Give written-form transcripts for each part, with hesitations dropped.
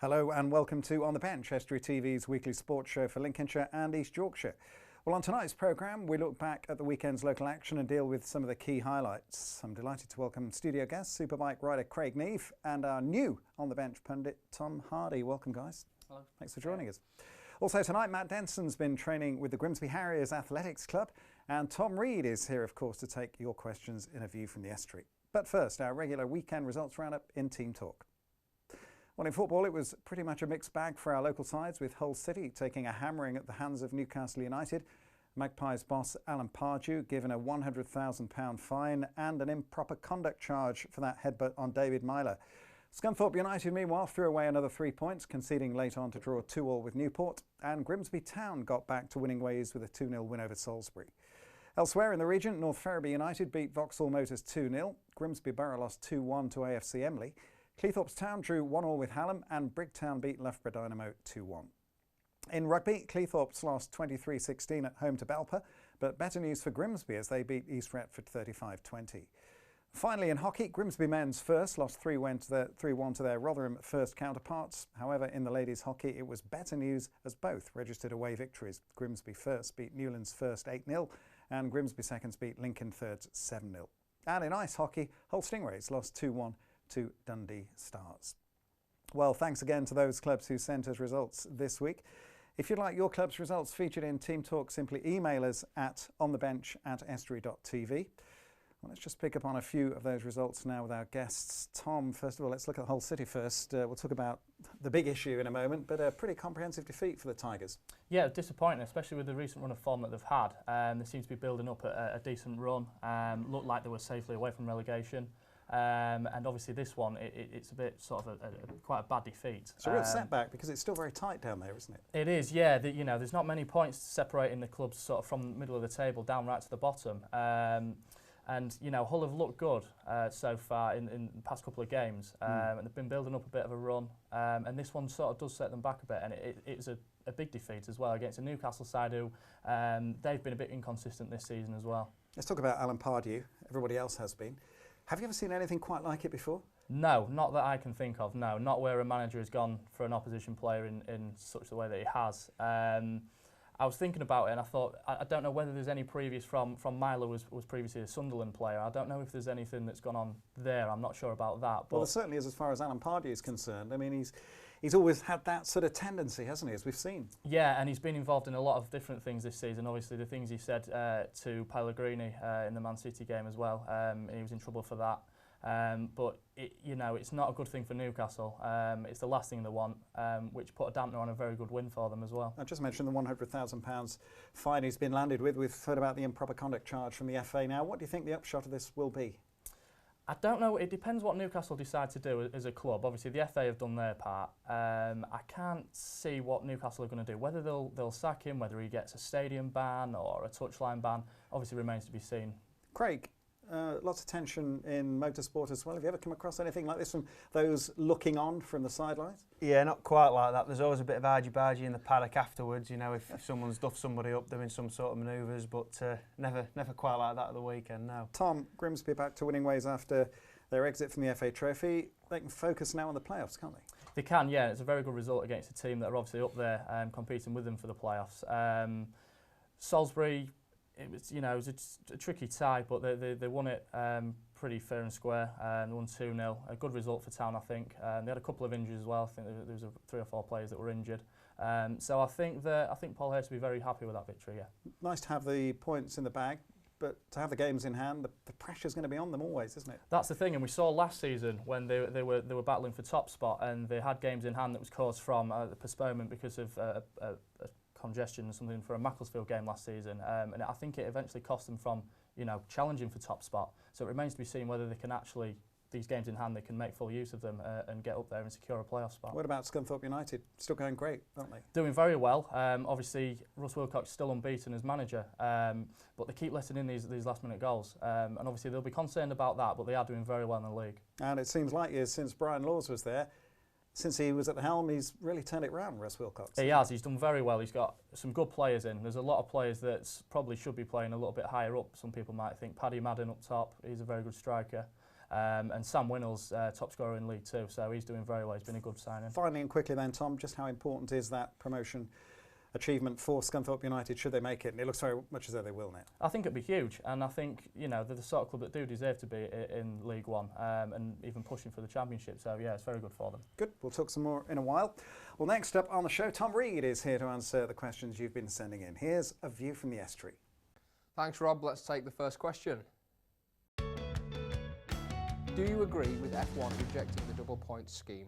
Hello and welcome to On the Bench, Estuary TV's weekly sports show for Lincolnshire and East Yorkshire. Well, on tonight's programme, we look back at the weekend's local action and deal with some of the key highlights. I'm delighted to welcome studio guest, Superbike rider Craig Neve, and our new On the Bench pundit, Tom Hardy. Welcome, guys. Hello. Thanks for joining us. Also tonight, Matt Denson's been training with the Grmsby Harriers Athletics Club, and Tom Reid is here, of course, to take your questions in a view from the estuary. But first, our regular weekend results roundup in Team Talk. Well, in football, it was pretty much a mixed bag for our local sides, with Hull City taking a hammering at the hands of Newcastle United. Magpies boss Alan Pardew given a £100,000 fine and an improper conduct charge for that headbutt on David Myler. Scunthorpe United, meanwhile, threw away another 3 points, conceding late on to draw 2-2 with Newport, and Grimsby Town got back to winning ways with a 2-0 win over Salisbury. Elsewhere in the region, North Ferriby United beat Vauxhall Motors 2-0, Grimsby Borough lost 2-1 to AFC Emley, Cleethorpes Town drew 1-1 with Hallam, and Brigtown beat Loughborough Dynamo 2-1. In rugby, Cleethorpes lost 23-16 at home to Belper, but better news for Grimsby as they beat East Retford 35-20. Finally, in hockey, Grimsby men's first lost 3-1 to their Rotherham first counterparts. However, in the ladies' hockey, it was better news as both registered away victories. Grimsby first beat Newlands first 8-0, and Grimsby seconds beat Lincoln thirds 7-0. And in ice hockey, Hull Stingrays lost 2-1 to Dundee Stars. Well, thanks again to those clubs who sent us results this week. If you'd like your club's results featured in Team Talk, simply email us at onthebench@estuary.tv. Well, let's just pick up on a few of those results now with our guests. Tom, first of all, let's look at Hull City first. We'll talk about the big issue in a moment, but a pretty comprehensive defeat for the Tigers. Yeah, disappointing, especially with the recent run of form that they've had. They seem to be building up a decent run. Looked like they were safely away from relegation. And obviously this one, it's a bit sort of quite a bad defeat. It's a real setback because it's still very tight down there, isn't it? It is, yeah. There's not many points separating the clubs sort of from the middle of the table down right to the bottom. And Hull have looked good so far in the past couple of games, and they've been building up a bit of a run. And this one sort of does set them back a bit, and it's a big defeat as well against a Newcastle side who they've been a bit inconsistent this season as well. Let's talk about Alan Pardew. Everybody else has been. Have you ever seen anything quite like it before? No, not that I can think of, no. Not where a manager has gone for an opposition player in such a way that he has. I was thinking about it and I thought, I don't know whether there's any previous from Myler was previously a Sunderland player. I don't know if there's anything that's gone on there. I'm not sure about that. But well, there certainly is as far as Alan Pardew is concerned. I mean, he's always had that sort of tendency, hasn't he, as we've seen? Yeah, and he's been involved in a lot of different things this season. Obviously, the things he said to Pellegrini in the Man City game as well, he was in trouble for that. But it's not a good thing for Newcastle. It's the last thing they want, which put a dampener on a very good win for them as well. I just mentioned the £100,000 fine he's been landed with. We've heard about the improper conduct charge from the FA now. What do you think the upshot of this will be? I don't know. It depends what Newcastle decide to do as a club. Obviously, the FA have done their part. I can't see what Newcastle are going to do. Whether they'll sack him, whether he gets a stadium ban or a touchline ban, obviously remains to be seen. Craig, lots of tension in motorsport as well. Have you ever come across anything like this from those looking on from the sidelines? Yeah, not quite like that. There's always a bit of argy-bargy in the paddock afterwards, if someone's duffed somebody up doing some sort of manoeuvres, but never quite like that at the weekend, no. Tom, Grimsby back to winning ways after their exit from the FA Trophy. They can focus now on the playoffs, can't they? They can, yeah. It's a very good result against a team that are obviously up there competing with them for the playoffs. Salisbury, it was a tricky tie, but they won it pretty fair and square. They won 2-0. A good result for Town, I think. They had a couple of injuries as well. I think there was 3 or 4 players that were injured. So I think Paul Hayes will be very happy with that victory. Yeah. Nice to have the points in the bag, but to have the games in hand, the pressure's going to be on them always, isn't it? That's the thing, and we saw last season when they were battling for top spot, and they had games in hand that was caused from the postponement because of a congestion or something for a Macclesfield game last season, and I think it eventually cost them from challenging for top spot. So it remains to be seen whether they can actually, these games in hand, they can make full use of them and get up there and secure a playoff spot. What about Scunthorpe United? Still going great, aren't they? Doing very well. Obviously, Russ Wilcox still unbeaten as manager, but they keep letting in these last minute goals, and obviously they'll be concerned about that, but they are doing very well in the league. And it seems like years since Brian Laws was there. Since he was at the helm, he's really turned it round, Russ Wilcox. He has. He's done very well. He's got some good players in. There's a lot of players that probably should be playing a little bit higher up, some people might think. Paddy Madden up top, he's a very good striker. And Sam Winnell's top scorer in League Two, so he's doing very well. He's been a good signing. Finally and quickly then, Tom, just how important is that promotion achievement for Scunthorpe United should they make it? And it looks very much as though they will now. I think it'd be huge, and I think they're the sort of club that do deserve to be in League One and even pushing for the Championship. So yeah, it's very good for them. Good. We'll talk some more in a while. Well, next up on the show, Tom Reid is here to answer the questions you've been sending in. Here's a view from the Estuary. Thanks, Rob. Let's take the first question. Do you agree with F1 rejecting the double points scheme?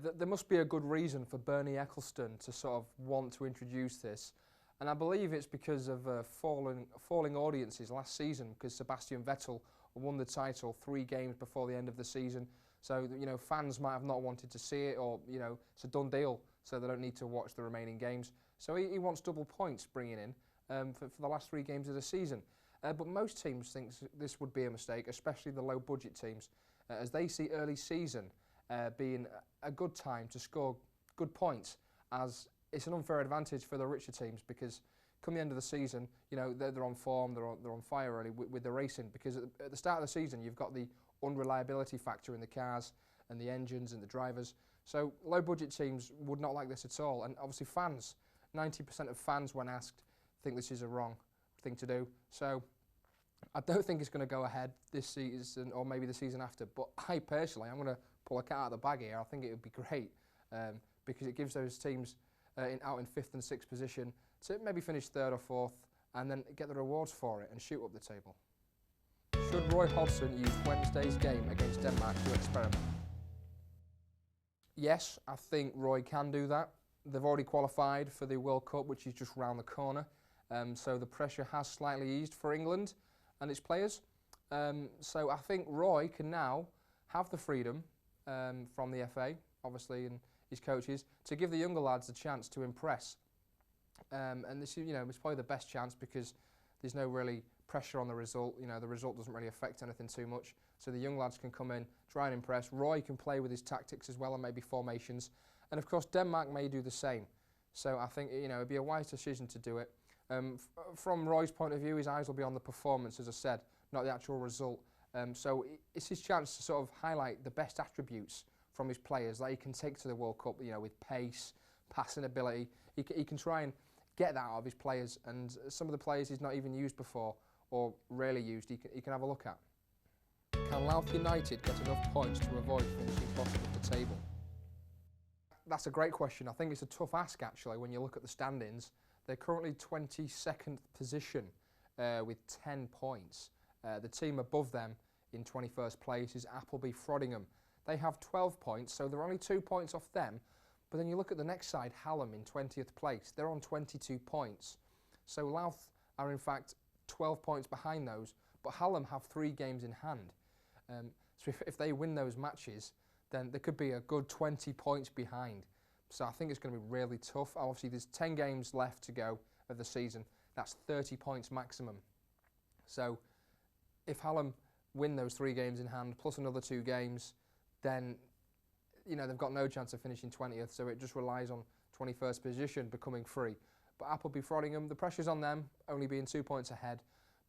There must be a good reason for Bernie Ecclestone to sort of want to introduce this, and I believe it's because of falling audiences last season, because Sebastian Vettel won the title 3 games before the end of the season. So fans might have not wanted to see it, or it's a done deal, so they don't need to watch the remaining games. So he wants double points bringing in for the last 3 games of the season. But most teams think this would be a mistake, especially the low-budget teams, as they see early season being a good time to score good points, as it's an unfair advantage for the richer teams, because come the end of the season, they're on form, they're on fire really with the racing, because at the start of the season you've got the unreliability factor in the cars and the engines and the drivers. So low-budget teams would not like this at all, and obviously fans, 90% of fans when asked think this is a wrong thing to do. So I don't think it's going to go ahead this season or maybe the season after, but I personally, I'm going to pull a cat out of the bag here. I think it would be great because it gives those teams out in 5th and 6th position to maybe finish 3rd or 4th and then get the rewards for it and shoot up the table. Should Roy Hodgson use Wednesday's game against Denmark to experiment? Yes, I think Roy can do that. They've already qualified for the World Cup, which is just round the corner. So the pressure has slightly eased for England and its players. So I think Roy can now have the freedom from the FA, obviously, and his coaches, to give the younger lads a chance to impress. And this is, it's probably the best chance because there's no really pressure on the result. The result doesn't really affect anything too much. So the young lads can come in, try and impress. Roy can play with his tactics as well and maybe formations. And of course, Denmark may do the same. So I think, it'd be a wise decision to do it. From Roy's point of view, his eyes will be on the performance, as I said, not the actual result. So it's his chance to sort of highlight the best attributes from his players that he can take to the World Cup, with pace, passing ability. He can try and get that out of his players, and some of the players he's not even used before or rarely used, he can have a look at. Can Louth United get enough points to avoid finishing bottom of the table? That's a great question. I think it's a tough ask, actually, when you look at the standings. They're currently 22nd position with 10 points. The team above them in 21st place is Appleby Frodingham. They have 12 points, so they're only 2 points off them. But then you look at the next side, Hallam in 20th place. They're on 22 points. So Louth are in fact 12 points behind those, but Hallam have 3 games in hand. So if they win those matches, then there could be a good 20 points behind. So I think it's going to be really tough. Obviously, there's 10 games left to go of the season. That's 30 points maximum. So if Hallam win those 3 games in hand, plus another 2 games, then they've got no chance of finishing 20th. So it just relies on 21st position becoming free. But Appleby Frodingham, the pressure's on them, only being 2 points ahead.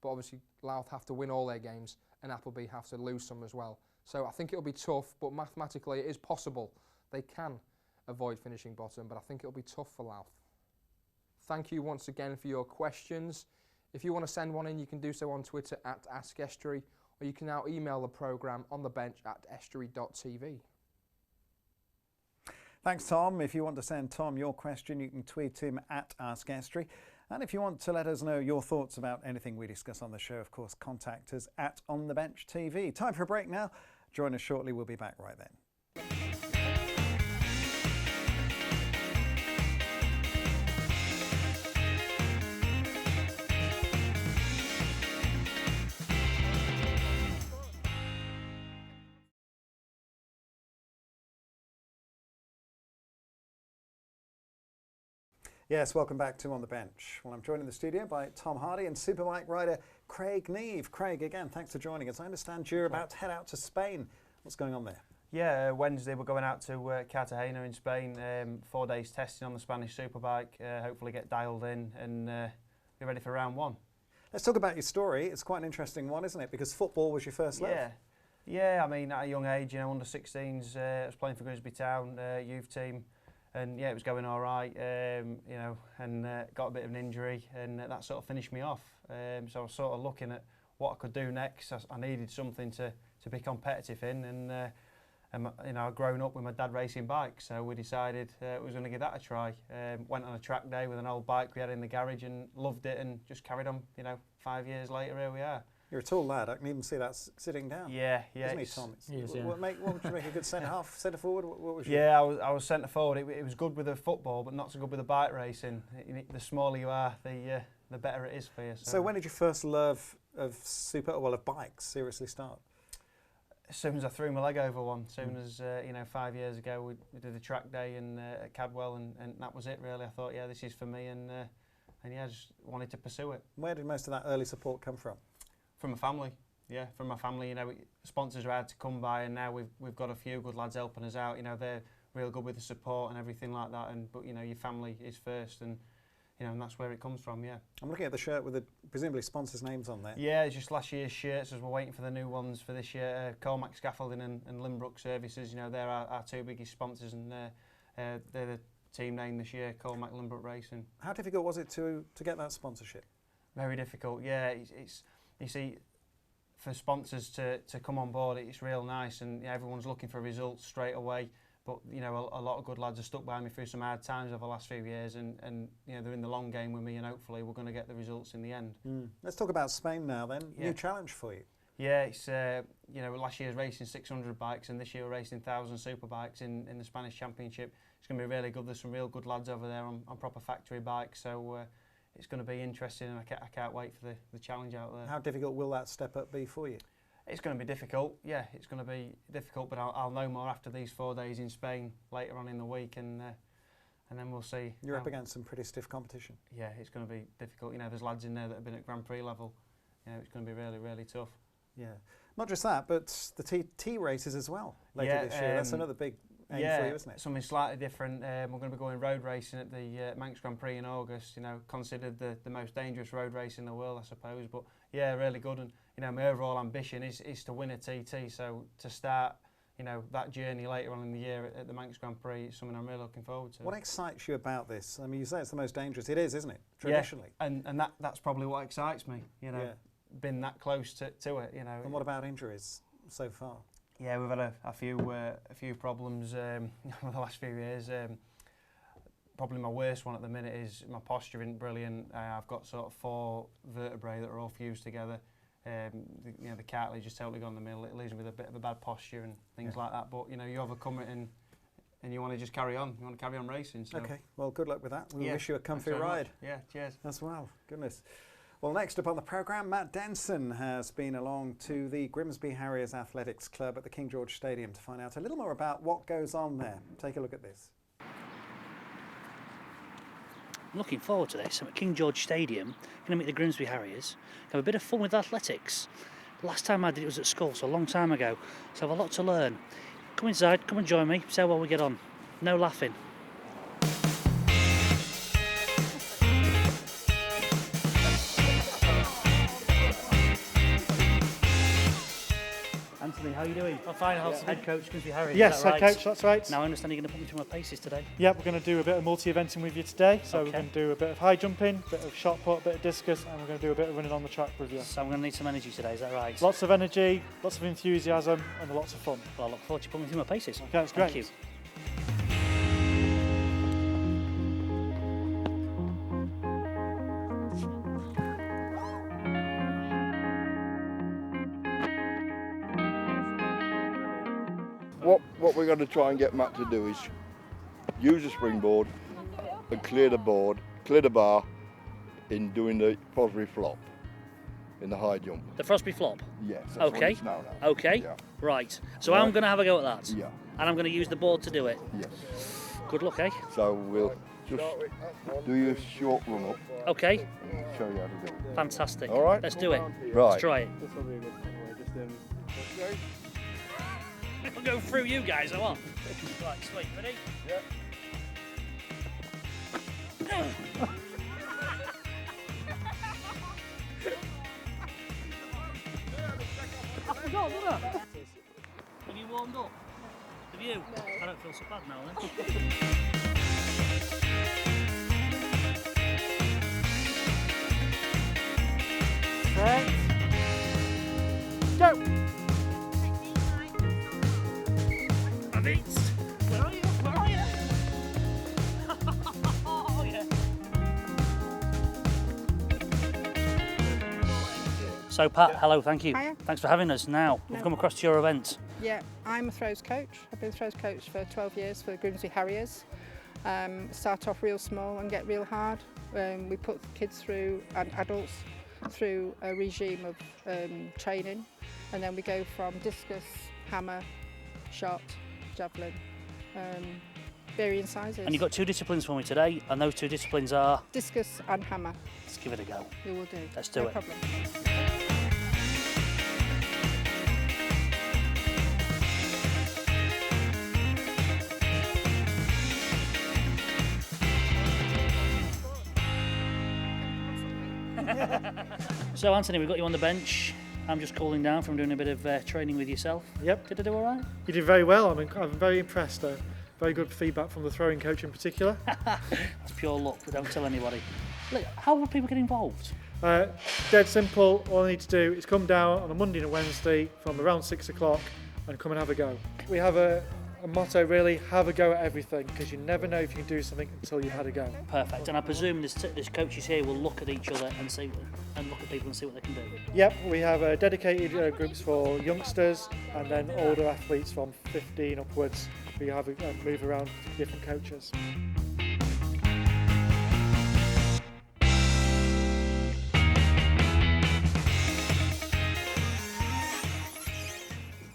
But obviously, Louth have to win all their games, and Appleby have to lose some as well. So I think it'll be tough, but mathematically it is possible. They can avoid finishing bottom, but I think it'll be tough for Louth. Thank you once again for your questions. If you want to send one in, you can do so on Twitter at AskEstuary, or you can now email the programme on the bench at estuary.tv. Thanks, Tom. If you want to send Tom your question, you can tweet him at AskEstuary. And if you want to let us know your thoughts about anything we discuss on the show, of course, contact us at On The Bench TV. Time for a break now. Join us shortly. We'll be back right then. Yes, welcome back to On The Bench. Well, I'm joined in the studio by Tom Hardy and Superbike rider Craig Neve. Craig, again, thanks for joining us. I understand you're about to head out to Spain. What's going on there? Yeah, Wednesday we're going out to Cartagena in Spain. 4 days testing on the Spanish Superbike. Hopefully get dialed in and be ready for round 1. Let's talk about your story. It's quite an interesting one, isn't it? Because football was your first love. Yeah. Yeah, I mean, at a young age, under 16s, I was playing for Grmsby Town youth team, and yeah, it was going all right, and got a bit of an injury, and that sort of finished me off. So I was sort of looking at what I could do next. I needed something to be competitive in, and I'd grown up with my dad racing bikes, so we decided we was going to give that a try. Went on a track day with an old bike we had in the garage and loved it, and just carried on. 5 years later, here we are. You're a tall lad. I can even see that sitting down. Yeah. Isn't he, Tom? Yeah. What would you make a good centre half, centre forward? What was you? Yeah, I was centre forward. It was good with the football, but not so good with the bike racing. The smaller you are, the better it is for you. So when did your first love of bikes seriously start? As soon as I threw my leg over one, as soon as 5 years ago we did a track day at Cadwell, and that was it really. I thought, yeah, this is for me, and I just wanted to pursue it. Where did most of that early support come from? From my family, yeah, from my family. Sponsors are hard to come by, and now we've got a few good lads helping us out. They're real good with the support and everything like that. But your family is first, and that's where it comes from. Yeah. I'm looking at the shirt with the presumably sponsors' names on there. Yeah, it's just last year's shirts as we're waiting for the new ones for this year. Cormac Scaffolding and Limbrook Services. They're our two biggest sponsors, and they're the team name this year, Cormac Limbrook Racing. How difficult was it to get that sponsorship? Very difficult. Yeah, it's you see, for sponsors to come on board, it's real nice, and everyone's looking for results straight away. But a lot of good lads have stuck by me through some hard times over the last few years, and they're in the long game with me, and hopefully we're going to get the results in the end. Let's talk about Spain now then. Yeah. New challenge for you. Yeah, it's last year's racing 600 bikes, and this year we're racing 1,000 superbikes in the Spanish Championship. It's going to be really good. There's some real good lads over there on proper factory bikes, so it's going to be interesting, and I can't wait for the challenge out there. How difficult will that step up be for you? It's going to be difficult, yeah, it's going to be difficult, but I'll know more after these 4 days in Spain later on in the week, and then we'll see. You're up against some pretty stiff competition. Yeah, it's going to be difficult. There's lads in there that have been at Grand Prix level. It's going to be really, really tough. Yeah, not just that, but the T races as well later this year. That's another big aim for you, isn't it? Something slightly different. We're going to be going road racing at the Manx Grand Prix in August. Considered the most dangerous road race in the world, I suppose. But yeah, really good. And my overall ambition is to win a TT. So to start, that journey later on in the year at the Manx Grand Prix is something I'm really looking forward to. What excites you about this? I mean, you say it's the most dangerous. It is, isn't it? Traditionally. Yeah, and that's probably what excites me. Been that close to it. And what about injuries so far? Yeah, we've had a few problems over the last few years. Probably my worst one at the minute is my posture isn't brilliant. I've got sort of 4 vertebrae that are all fused together. The cartilage is totally gone in the middle. It leaves me with a bit of a bad posture and things like that. But you overcome it and you want to just carry on. You want to carry on racing. So. Okay. Well, good luck with that. We wish you a comfy ride. Yeah. Cheers. As well. Goodness. Well, next up on the programme, Matt Denson has been along to the Grmsby Harriers Athletics Club at the King George Stadium to find out a little more about what goes on there. Take a look at this. I'm looking forward to this. I'm at King George Stadium, going to meet the Grimsby Harriers, have a bit of fun with athletics. The last time I did it was at school, so a long time ago, so I have a lot to learn. Come inside, come and join me, see how well we get on. No laughing. Anthony, how are you doing? I'm fine. Head coach, Grimsby Harriers. Yes, is that head right? coach, that's right. Now I understand you're going to put me through my paces today. Yeah, we're going to do a bit of multi-eventing with you today. So Okay. we're going to do a bit of high jumping, a bit of shot put, a bit of discus, and we're going to do a bit of running on the track with you. So I'm going to need some energy today, is that right? Lots of energy, lots of enthusiasm, and lots of fun. Well, I look forward to putting me through my paces. Okay, that's Thank great. you. What we're going to try and get Matt to do is use the springboard and clear the board, clear the bar in doing the Fosbury flop in the high jump. The Frosby flop? Yes. That's what Okay. it's now. Okay. Yeah. Right. So Right. I'm going to have a go at that. Yeah. And I'm going to use the board to do it. Yes. Good luck, eh? So we'll just do your short run up Okay. and show you how to do it. Fantastic. All right. Let's do it. Right. Let's try it. I'll go through you guys, I want. Right, sweet. Ready? Yeah. I forgot, didn't I? back now then. Right. Go! Where are you? Where are you? Oh, yeah. So Pat, hello, thank you. Hiya. Thanks for having us. Now, we've come across to your event. Yeah, I'm a throws coach. I've been a throws coach for 12 years for the Grmsby Harriers. Start off real small and get real hard. We put kids through, and adults through a regime of training, and then we go from discus, hammer, shot, javelin, varying sizes. And you've got 2 disciplines for me today, and those 2 disciplines are? Discus and hammer. Let's give it a go. We will do. Let's do no it. problem. So Anthony, we've got you on the bench. I'm just cooling down from doing a bit of training with yourself. Yep. Did I do all right? You did very well. I'm very impressed. Very good feedback from the throwing coach in particular. That's pure luck, but don't tell anybody. Look, how will people get involved? Dead simple. All I need to do is come down on a Monday and a Wednesday from around 6 o'clock and come and have a go. We have a motto really, have a go at everything, because you never know if you can do something until you've had a go. Perfect. And I presume this coaches here will look at each other and look at people and see what they can do. Yep, we have dedicated groups for youngsters and then older athletes from 15 upwards. We have a move around different coaches.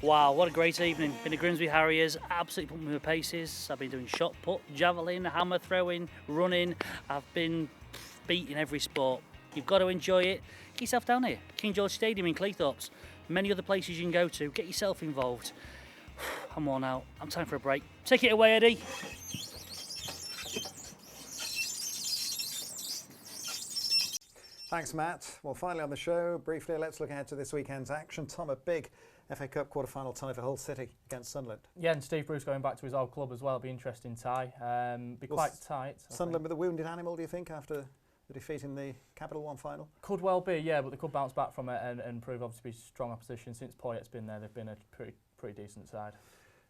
Wow, what a great evening. Been at Grmsby Harriers, absolutely put me with paces. I've been doing shot put, javelin, hammer throwing, running. I've been beating every sport. You've got to enjoy it. Get yourself down here. King George Stadium in Cleethorpes. Many other places you can go to. Get yourself involved. I'm worn out. I'm time for a break. Take it away, Eddie. Thanks, Matt. Well, finally on the show, briefly, let's look ahead to this weekend's action. Tom, a big FA Cup quarter-final tie for Hull City against Sunderland. Yeah, and Steve Bruce going back to his old club as well. Be interesting tie. Be quite tight. Sunderland with a wounded animal, do you think, after the defeat in the Capital One final? Could well be, yeah, but they could bounce back from it and prove obviously strong opposition. Since Poyet's been there, they've been a pretty decent side.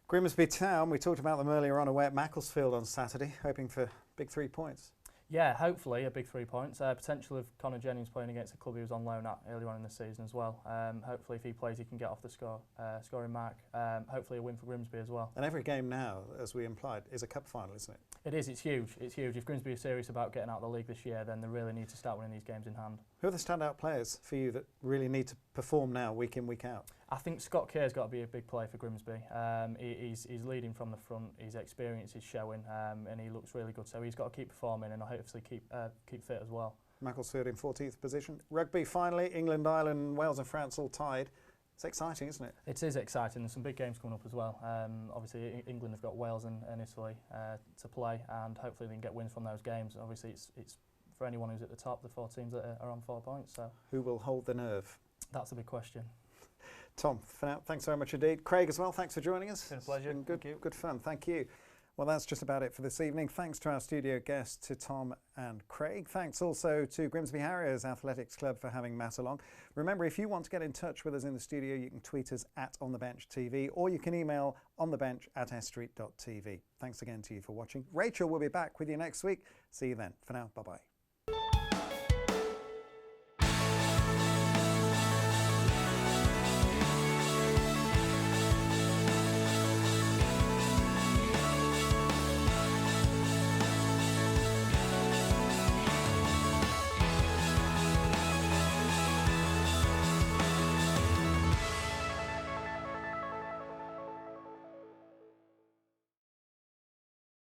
Grimsby Town, we talked about them earlier on away at Macclesfield on Saturday, hoping for big 3 points. Yeah, hopefully a big 3 points. Potential of Connor Jennings playing against a club he was on loan at earlier on in the season as well. Hopefully if he plays he can get off the scoring mark. Hopefully a win for Grimsby as well. And every game now, as we implied, is a cup final, isn't it? It is, it's huge. It's huge. If Grimsby are serious about getting out of the league this year, then they really need to start winning these games in hand. Who are the standout players for you that really need to perform now, week in, week out? I think Scott Kerr's got to be a big player for Grimsby. He's leading from the front, his experience is showing, and he looks really good. So he's got to keep performing and hopefully keep fit as well. Macclesfield in 14th position. Rugby, finally, England, Ireland, Wales and France all tied. It's exciting, isn't it? It is exciting. There's some big games coming up as well. Obviously, England have got Wales and Italy to play, and hopefully they can get wins from those games. Obviously, it's for anyone who's at the top, the 4 teams that are on 4 points. So who will hold the nerve? That's a big question. Tom, for now, thanks very much indeed. Craig as well, thanks for joining us. It's been a pleasure. It's been good fun, thank you. Well, that's just about it for this evening. Thanks to our studio guests, to Tom and Craig. Thanks also to Grmsby Harriers Athletics Club for having Matt along. Remember, if you want to get in touch with us in the studio, you can tweet us at OnTheBenchTV, or you can email onthebench@estuary.tv. Thanks again to you for watching. Rachel will be back with you next week. See you then. For now, bye-bye.